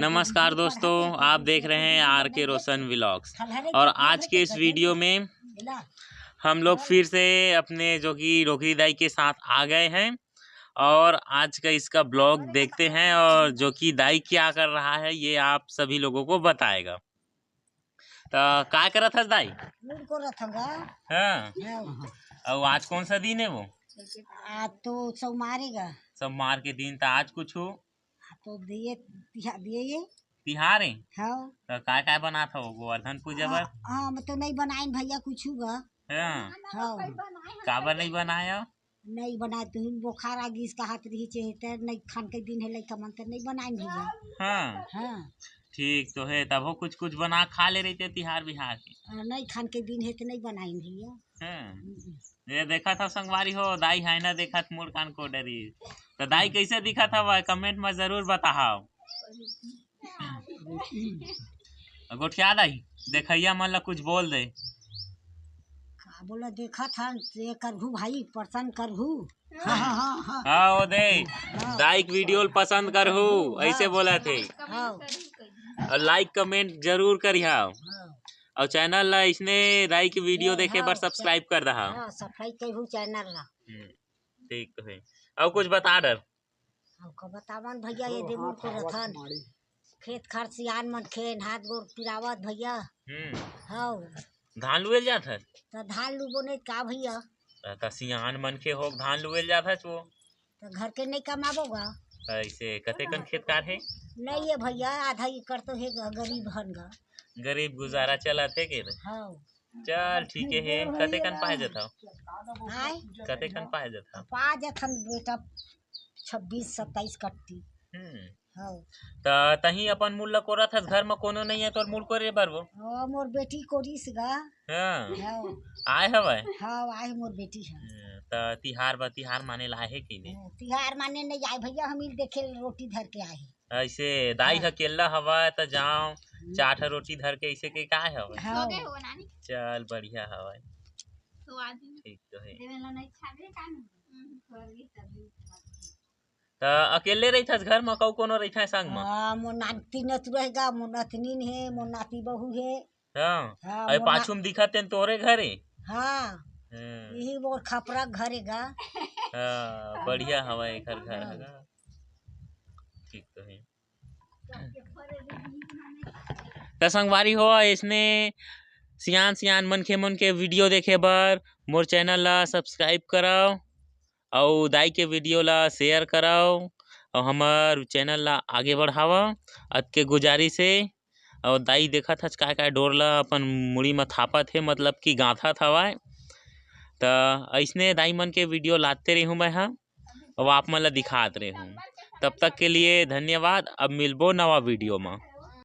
नमस्कार दोस्तों, आप देख रहे हैं आर के रोशन व्लॉग्स। और आज के इस वीडियो में हम लोग फिर से अपने जो कि रोकड़ी दाई के साथ आ गए हैं और आज का इसका ब्लॉग देखते हैं और जो कि दाई क्या कर रहा है ये आप सभी लोगों को बताएगा। तो क्या कर रहा था दाई? हाँ। और आज कौन सा दिन है वो? आज तो सब मारेगा, सब मार के दिन था। आज कुछ हो तो दिए दिए ये तिहार है हाँ। तो क्या बना था वो गोवर्धन पूजा पर? हाँ तो नहीं बनाए भैया कुछ हुआ। हाँ। हाँ काबर नहीं बनाया? नहीं बनाए तो बुखार आ गई इसका हाथ रही चाहिए नहीं खान के दिन है लड़का मन नहीं बनाए भैया। हाँ हाँ ठीक तो है, तब वो कुछ बना खा ले रही थे तिहार बिहार की। नहीं खान के दिन है तो नहीं बनाए भैया। हाँ ये देखा था संगवारी हो दाई है ना, देखा था मोर कान को डरी। तो दाई कैसे दिखा था वह कमेंट में जरूर बताओ। गोठिया दाई देखैया मन ला कुछ बोल दे। बोला देखा था ये करहू भाई पसंद करहू। हाँ वो दे दाई वीडियो पसंद करहू ऐसे बोला थे। और लाइक कमेंट जरूर करिहा और चैनल ला इसने दाई की वीडियो देखे पर सब्सक्राइब कर रहा। सब्सक्राइब करहू चैनल ला। ठीक तो है। और कुछ बता डर बतावन भैया ये देवो को रथन खेत खर्चियान मन खेन हाथ गोर पिरावत भैया। हाँ धान लुएल जात है तो धान लुबो नहीं का भैया तो सियान मन के हो धान लुएल जात है वो तो घर के नहीं कमाबोगा। ऐसे कते कन खेतकार है? नहीं है भैया आधा एकड़ तो है गरीब हन गा। गरीब गुजारा चला थे के? हाँ चल ठीक है। कते कन पाए जाता? कते कन पाए जाता? पा जाथन बेटा 26-27 कट्टी। हाँ तो तही अपन मूल ला कोरत हस घर में कोनो नहीं है तो मूल कोरे बर वो मोर बेटी कोरिस गा। हाँ आए हवे। हाँ आए मोर बेटी है। तो तिहार माने ला है कि नहीं? तिहार माने नहीं आए भैया हम देखे रोटी धर के आए। ऐसे दाई हकेला हवा तो जाओ चाट रोटी धर के ऐसे के का हवे। हाँ। चल बढ़िया हवा ठीक तो है। तो अकेले रही था घर में कौ कोनो रही था संग में? मोर नाती नत रहेगा मोर नतनीन है मोर नाती बहू है। हाँ अरे पाछू में दिखा तेन तोरे घरे। हाँ यही मोर खपरा घरेगा। हाँ बढ़िया हवा एक घर है ठीक तो है। तो संगवारी हो इसने सियान मन के वीडियो देखे बर मोर चैनल ला सब्सक्राइब कराओ और दाई के वीडियो ला शेयर कराओ और हमार चैनल ला आगे बढ़ावा अत के गुजारिश है। और दाई देखा था का डोर ला अपन मुड़ी में थापा थे मतलब कि गांथा था। तो ऐसने दाई मन के वीडियो लाते रही हूँ मैं हाँ और आप मन ला दिखाते रही हूँ। तब तक के लिए धन्यवाद। अब मिलबो नवा वीडियो में।